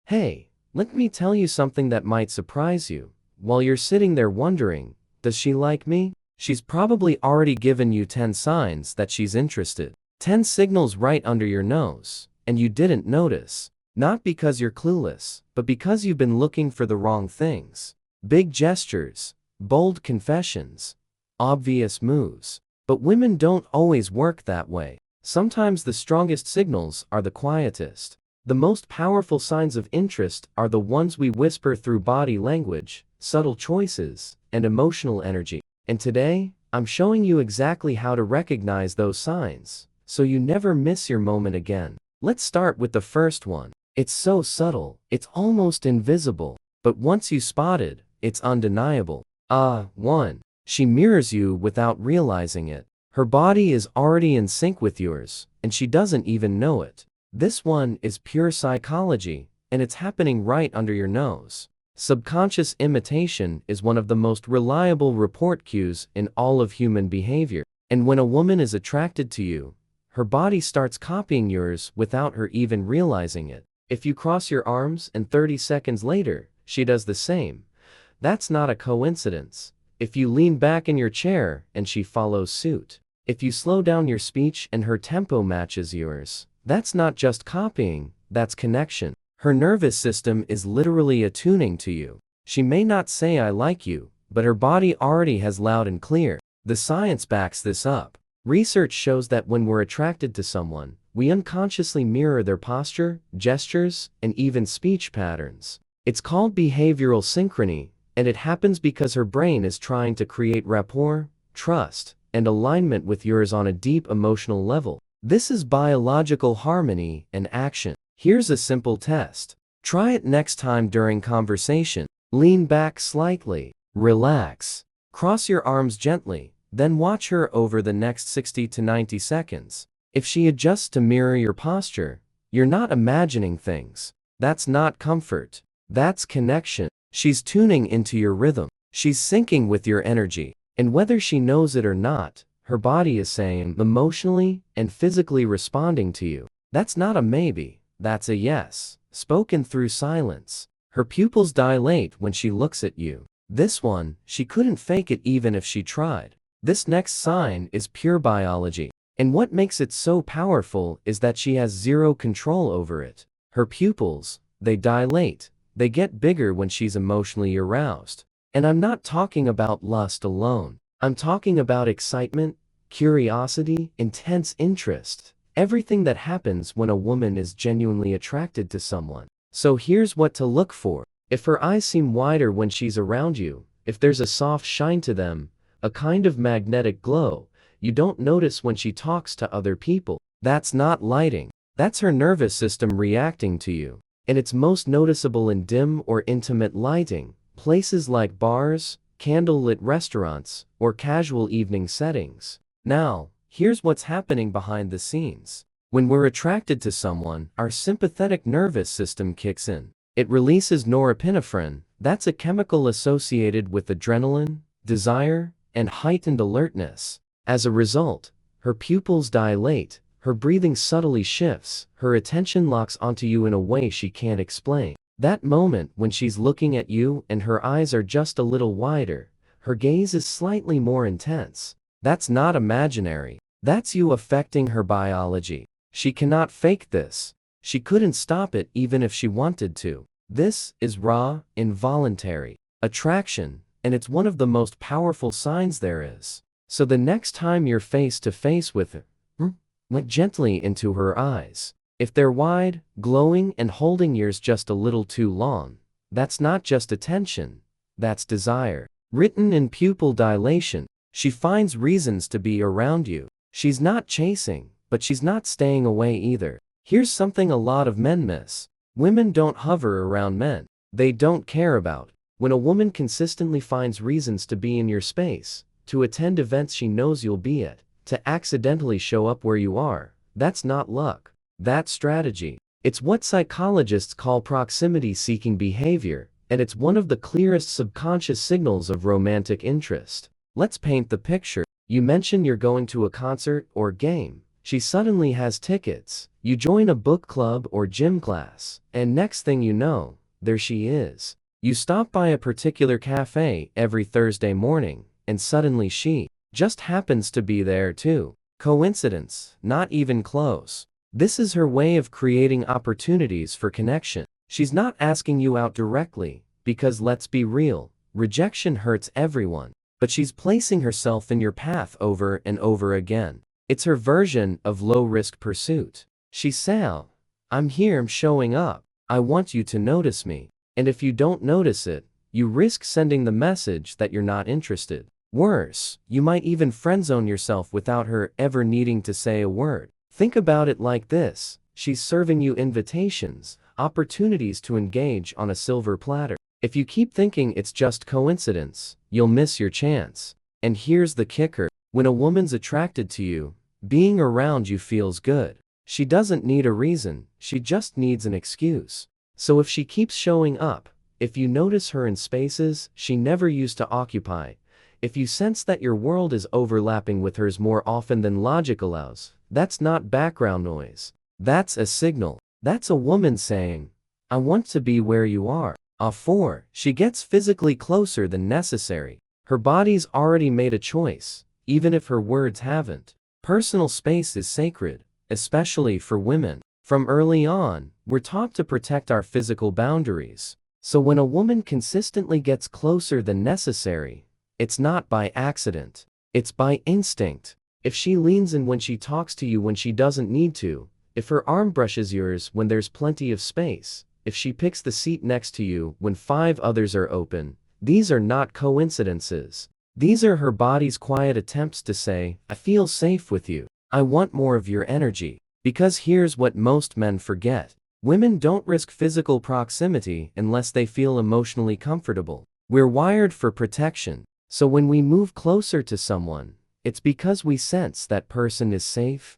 Hey, let me tell you something that might surprise you. While you're sitting there wondering, does she like me? She's probably already given you 10 signs that she's interested. 10 signals right under your nose, and you didn't notice. Not because you're clueless, but because you've been looking for the wrong things. Big gestures, bold confessions, obvious moves. But women don't always work that way. Sometimes the strongest signals are the quietest. The most powerful signs of interest are the ones we whisper through body language, subtle choices, and emotional energy. And today, I'm showing you exactly how to recognize those signs, so you never miss your moment again. Let's start with the first one. It's so subtle, it's almost invisible. But once you spot it, it's undeniable. 1. She mirrors you without realizing it. Her body is already in sync with yours, and she doesn't even know it. This one is pure psychology, and it's happening right under your nose. Subconscious imitation is one of the most reliable report cues in all of human behavior. And when a woman is attracted to you, her body starts copying yours without her even realizing it. If you cross your arms and 30 seconds later, she does the same, that's not a coincidence. If you lean back in your chair and she follows suit. If you slow down your speech and her tempo matches yours, that's not just copying, that's connection. Her nervous system is literally attuning to you. She may not say I like you, but her body already has loud and clear. The science backs this up. Research shows that when we're attracted to someone, we unconsciously mirror their posture, gestures, and even speech patterns. It's called behavioral synchrony, and it happens because her brain is trying to create rapport, trust, and alignment with yours on a deep emotional level. This is biological harmony in action. Here's a simple test. Try it next time during conversation. Lean back slightly, relax, cross your arms gently, then watch her over the next 60 to 90 seconds. If she adjusts to mirror your posture, you're not imagining things. That's not comfort. That's connection. She's tuning into your rhythm. She's syncing with your energy. And whether she knows it or not, her body is saying, emotionally and physically responding to you. That's not a maybe, that's a yes, spoken through silence. Her pupils dilate when she looks at you. This one, she couldn't fake it even if she tried. This next sign is pure biology. And what makes it so powerful is that she has zero control over it. Her pupils, they dilate. They get bigger when she's emotionally aroused. And I'm not talking about lust alone. I'm talking about excitement, curiosity, intense interest. Everything that happens when a woman is genuinely attracted to someone. So here's what to look for. If her eyes seem wider when she's around you, if there's a soft shine to them, a kind of magnetic glow, you don't notice when she talks to other people, that's not lighting. That's her nervous system reacting to you. And it's most noticeable in dim or intimate lighting, places like bars, candlelit restaurants, or casual evening settings. Now, here's what's happening behind the scenes. When we're attracted to someone, our sympathetic nervous system kicks in. It releases norepinephrine, that's a chemical associated with adrenaline, desire, and heightened alertness. As a result, her pupils dilate, her breathing subtly shifts, her attention locks onto you in a way she can't explain. That moment when she's looking at you and her eyes are just a little wider, her gaze is slightly more intense. That's not imaginary. That's you affecting her biology. She cannot fake this. She couldn't stop it even if she wanted to. This is raw, involuntary attraction, and it's one of the most powerful signs there is. So the next time you're face to face with her, look gently into her eyes. If they're wide, glowing, and holding yours just a little too long, that's not just attention, that's desire. Written in pupil dilation, she finds reasons to be around you. She's not chasing, but she's not staying away either. Here's something a lot of men miss. Women don't hover around men. They don't care about. When a woman consistently finds reasons to be in your space, to attend events she knows you'll be at, to accidentally show up where you are, that's not luck. That's strategy. It's what psychologists call proximity-seeking behavior, and it's one of the clearest subconscious signals of romantic interest. Let's paint the picture. You mention you're going to a concert or game. She suddenly has tickets. You join a book club or gym class, and next thing you know, there she is. You stop by a particular cafe every Thursday morning, and suddenly she just happens to be there too. Coincidence? Not even close. This is her way of creating opportunities for connection. She's not asking you out directly, because let's be real, rejection hurts everyone. But she's placing herself in your path over and over again. It's her version of low-risk pursuit. She's saying, I'm here, I'm showing up. I want you to notice me. And if you don't notice it, you risk sending the message that you're not interested. Worse, you might even friendzone yourself without her ever needing to say a word. Think about it like this. She's serving you invitations, opportunities to engage on a silver platter. If you keep thinking it's just coincidence, you'll miss your chance. And here's the kicker. When a woman's attracted to you, being around you feels good. She doesn't need a reason, she just needs an excuse. So if she keeps showing up, if you notice her in spaces she never used to occupy, if you sense that your world is overlapping with hers more often than logic allows, that's not background noise. That's a signal. That's a woman saying, I want to be where you are. 4. She gets physically closer than necessary. Her body's already made a choice, even if her words haven't. Personal space is sacred, especially for women. From early on, we're taught to protect our physical boundaries. So when a woman consistently gets closer than necessary, it's not by accident. It's by instinct. If she leans in when she talks to you when she doesn't need to, if her arm brushes yours when there's plenty of space, if she picks the seat next to you when 5 others are open, these are not coincidences. These are her body's quiet attempts to say, I feel safe with you. I want more of your energy. Because here's what most men forget. Women don't risk physical proximity unless they feel emotionally comfortable. We're wired for protection. So when we move closer to someone, it's because we sense that person is safe,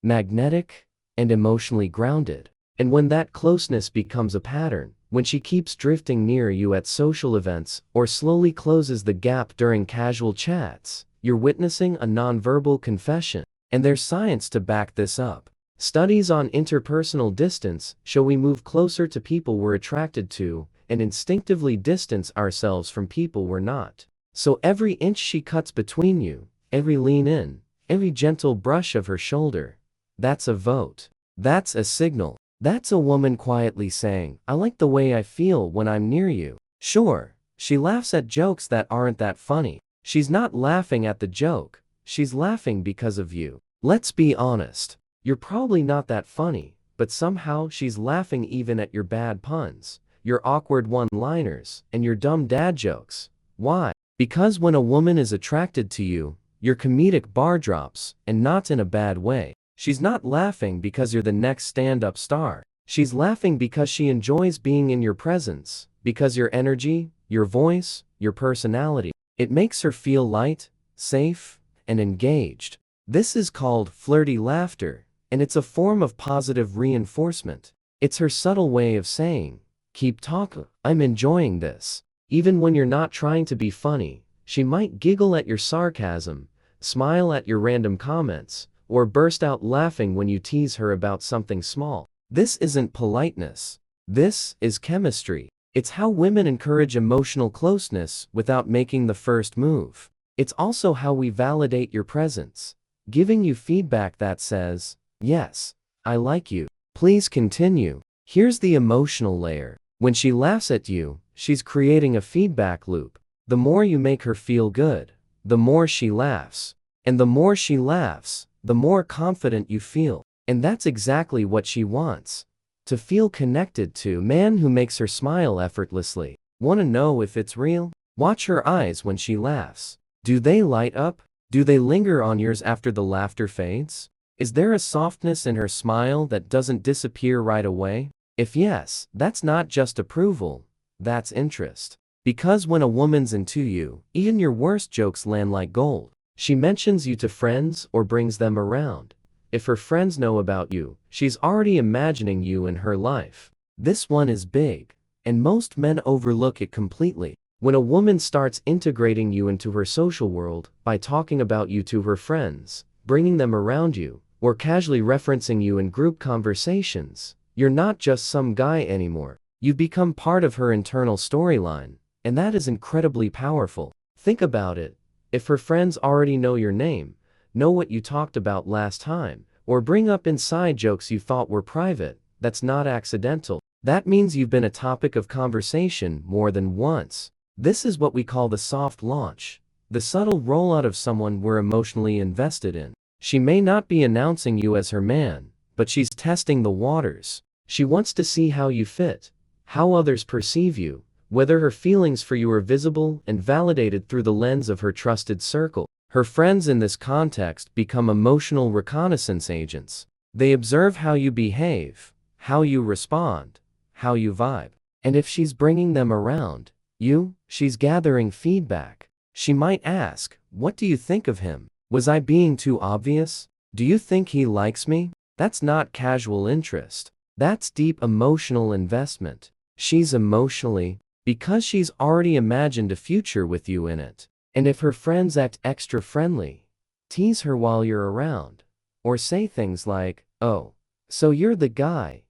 magnetic, and emotionally grounded. And when that closeness becomes a pattern, when she keeps drifting near you at social events or slowly closes the gap during casual chats, you're witnessing a nonverbal confession. And there's science to back this up. Studies on interpersonal distance show we move closer to people we're attracted to and instinctively distance ourselves from people we're not. So every inch she cuts between you, every lean in, every gentle brush of her shoulder, that's a vote. That's a signal. That's a woman quietly saying, I like the way I feel when I'm near you. Sure, she laughs at jokes that aren't that funny. She's not laughing at the joke. She's laughing because of you. Let's be honest. You're probably not that funny, but somehow she's laughing even at your bad puns, your awkward one-liners, and your dumb dad jokes. Why? Because when a woman is attracted to you, your comedic bar drops, and not in a bad way. She's not laughing because you're the next stand-up star. She's laughing because she enjoys being in your presence, because your energy, your voice, your personality, it makes her feel light, safe, and engaged. This is called flirty laughter, and it's a form of positive reinforcement. It's her subtle way of saying, keep talking, I'm enjoying this. Even when you're not trying to be funny, she might giggle at your sarcasm, smile at your random comments, or burst out laughing when you tease her about something small. This isn't politeness. This is chemistry. It's how women encourage emotional closeness without making the first move. It's also how we validate your presence, giving you feedback that says, yes, I like you. Please continue. Here's the emotional layer. When she laughs at you, she's creating a feedback loop. The more you make her feel good, the more she laughs. And the more she laughs, the more confident you feel. And that's exactly what she wants. To feel connected to a man who makes her smile effortlessly. Want to know if it's real? Watch her eyes when she laughs. Do they light up? Do they linger on yours after the laughter fades? Is there a softness in her smile that doesn't disappear right away? If yes, that's not just approval, that's interest. Because when a woman's into you, even your worst jokes land like gold. She mentions you to friends or brings them around. If her friends know about you, she's already imagining you in her life. This one is big, and most men overlook it completely. When a woman starts integrating you into her social world by talking about you to her friends, bringing them around you, or casually referencing you in group conversations. You're not just some guy anymore. You've become part of her internal storyline, and that is incredibly powerful. Think about it. If her friends already know your name, know what you talked about last time, or bring up inside jokes you thought were private, that's not accidental. That means you've been a topic of conversation more than once. This is what we call the soft launch, the subtle rollout of someone we're emotionally invested in. She may not be announcing you as her man, but she's testing the waters. She wants to see how you fit, how others perceive you, whether her feelings for you are visible and validated through the lens of her trusted circle. Her friends in this context become emotional reconnaissance agents. They observe how you behave, how you respond, how you vibe. And if she's bringing them around you, she's gathering feedback. She might ask, "What do you think of him? Was I being too obvious? Do you think he likes me?" That's not casual interest. That's deep emotional investment. She's emotionally, because she's already imagined a future with you in it. And if her friends act extra friendly, tease her while you're around, or say things like, "Oh, so you're the guy,"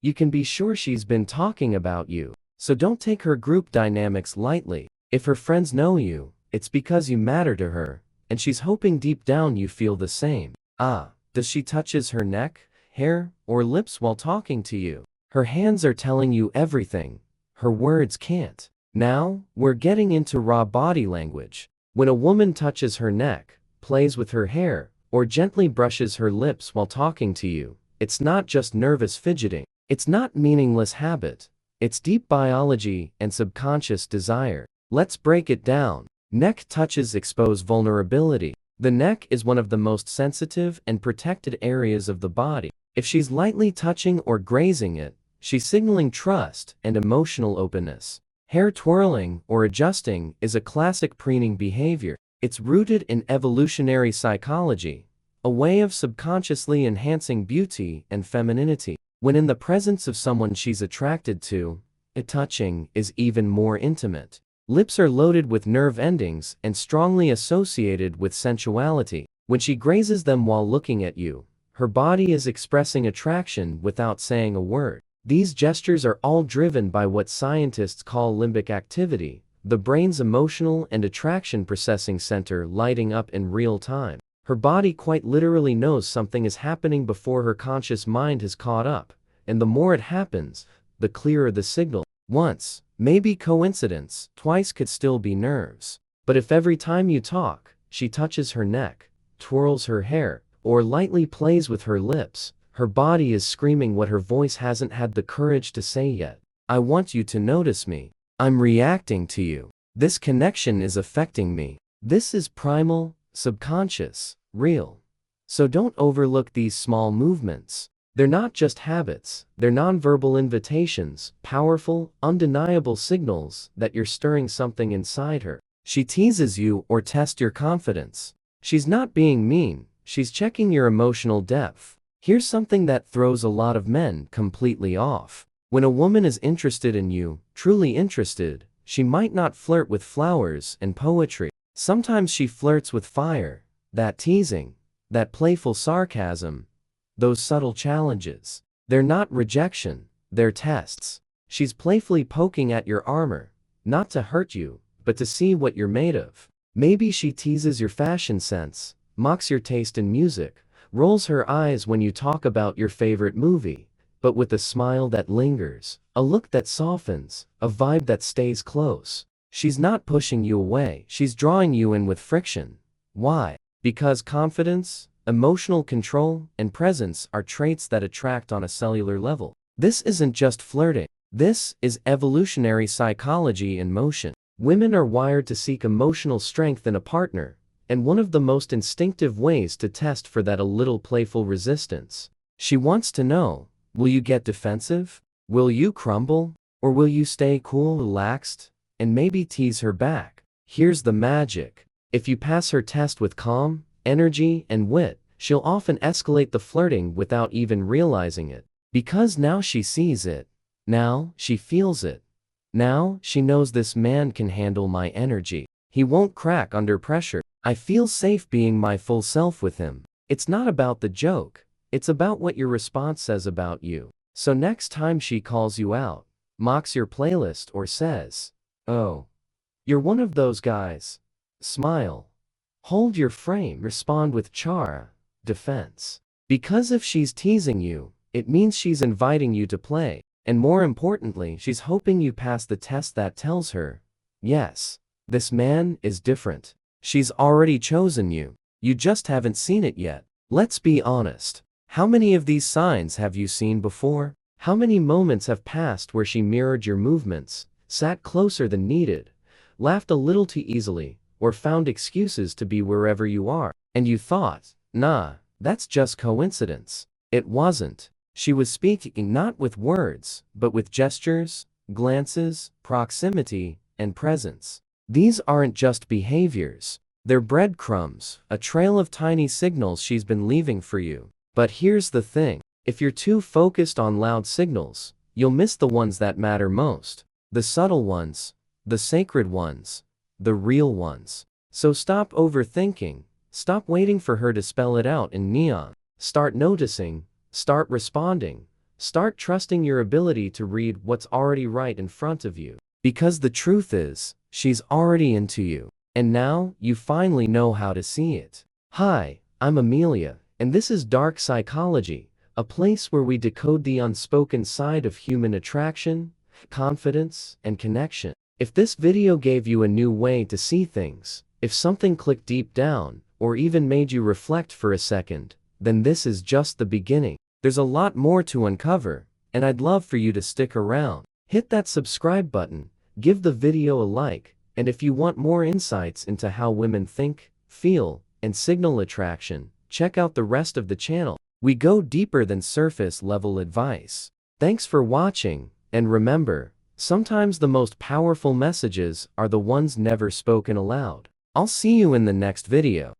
you can be sure she's been talking about you. So don't take her group dynamics lightly. If her friends know you, it's because you matter to her, and she's hoping deep down you feel the same. Does she touches her neck, hair, or lips while talking to you? Her hands are telling you everything. Her words can't. Now, we're getting into raw body language. When a woman touches her neck, plays with her hair, or gently brushes her lips while talking to you, it's not just nervous fidgeting. It's not meaningless habit. It's deep biology and subconscious desire. Let's break it down. Neck touches expose vulnerability. The neck is one of the most sensitive and protected areas of the body. If she's lightly touching or grazing it, she's signaling trust and emotional openness. Hair twirling or adjusting is a classic preening behavior. It's rooted in evolutionary psychology, a way of subconsciously enhancing beauty and femininity. When in the presence of someone she's attracted to, touching is even more intimate. Lips are loaded with nerve endings and strongly associated with sensuality. When she grazes them while looking at you, her body is expressing attraction without saying a word. These gestures are all driven by what scientists call limbic activity, the brain's emotional and attraction processing center lighting up in real time. Her body quite literally knows something is happening before her conscious mind has caught up, and the more it happens, the clearer the signal. Once, maybe coincidence, twice could still be nerves. But if every time you talk, she touches her neck, twirls her hair, or lightly plays with her lips, her body is screaming what her voice hasn't had the courage to say yet. I want you to notice me. I'm reacting to you. This connection is affecting me. This is primal, subconscious, real. So don't overlook these small movements. They're not just habits, they're nonverbal invitations, powerful, undeniable signals that you're stirring something inside her. She teases you or tests your confidence. She's not being mean, she's checking your emotional depth. Here's something that throws a lot of men completely off. When a woman is interested in you, truly interested, she might not flirt with flowers and poetry. Sometimes she flirts with fire, that teasing, that playful sarcasm, those subtle challenges. They're not rejection, they're tests. She's playfully poking at your armor, not to hurt you, but to see what you're made of. Maybe she teases your fashion sense, mocks your taste in music, rolls her eyes when you talk about your favorite movie, but with a smile that lingers, a look that softens, a vibe that stays close. She's not pushing you away, she's drawing you in with friction. Why? Because confidence, emotional control, and presence are traits that attract on a cellular level. This isn't just flirting. This is evolutionary psychology in motion. Women are wired to seek emotional strength in a partner, and one of the most instinctive ways to test for that a little playful resistance. She wants to know, will you get defensive? Will you crumble? Or will you stay cool, relaxed, and maybe tease her back? Here's the magic. If you pass her test with calm, energy, and wit, she'll often escalate the flirting without even realizing it. Because now she sees it. Now she feels it. Now she knows this man can handle my energy. He won't crack under pressure. I feel safe being my full self with him. It's not about the joke, it's about what your response says about you. So next time she calls you out, mocks your playlist, or says, "Oh, you're one of those guys," smile. Hold your frame, respond with chara, defense. Because if she's teasing you, it means she's inviting you to play, and more importantly, she's hoping you pass the test that tells her, yes, this man is different. She's already chosen you. You just haven't seen it yet. Let's be honest. How many of these signs have you seen before? How many moments have passed where she mirrored your movements, sat closer than needed, laughed a little too easily, or found excuses to be wherever you are, and you thought, nah, that's just coincidence. It wasn't. She was speaking not with words, but with gestures, glances, proximity, and presence. These aren't just behaviors. They're breadcrumbs, a trail of tiny signals she's been leaving for you. But here's the thing. If you're too focused on loud signals, you'll miss the ones that matter most. The subtle ones, the sacred ones, the real ones. So stop overthinking. Stop waiting for her to spell it out in neon. Start noticing. Start responding. Start trusting your ability to read what's already right in front of you. Because the truth is, she's already into you. And now, you finally know how to see it. Hi, I'm Amelia, and this is Dark Psychology, a place where we decode the unspoken side of human attraction, confidence, and connection. If this video gave you a new way to see things, if something clicked deep down, or even made you reflect for a second, then this is just the beginning. There's a lot more to uncover, and I'd love for you to stick around. Hit that subscribe button, give the video a like, and if you want more insights into how women think, feel, and signal attraction, check out the rest of the channel. We go deeper than surface level advice. Thanks for watching, and remember, sometimes the most powerful messages are the ones never spoken aloud. I'll see you in the next video.